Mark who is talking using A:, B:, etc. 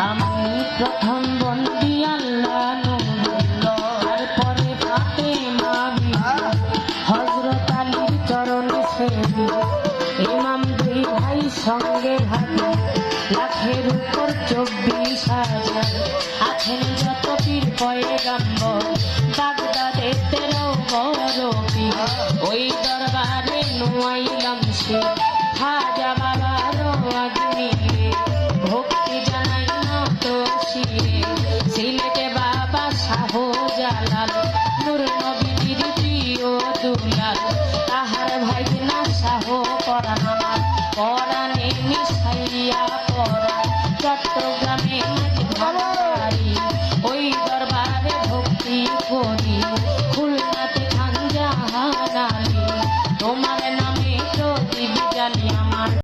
A: আমি প্রথম বন্দি আল্লাহ তারপরে ফাতেমা হযরত আলীর চরণে সেজে ইমাম দুই ভাই সঙ্গে ভাগে লাখের উপর 24,000 আছেন যত পীর পয়গাম্বর বাগদাদে 13 বড় পীর ওই দরবারে নুয়াইলাম সে খাজা বাবার আজমিরে ভক্তি জানাই নত শিরে সিলেটে বাবা শাহ জালাল নূর নবীর প্রিয় দুলাল তাহার ভাইনা শাহ পরাণ আমার পরাণে মিশাইয়া পরাণ চট্টগ্রামে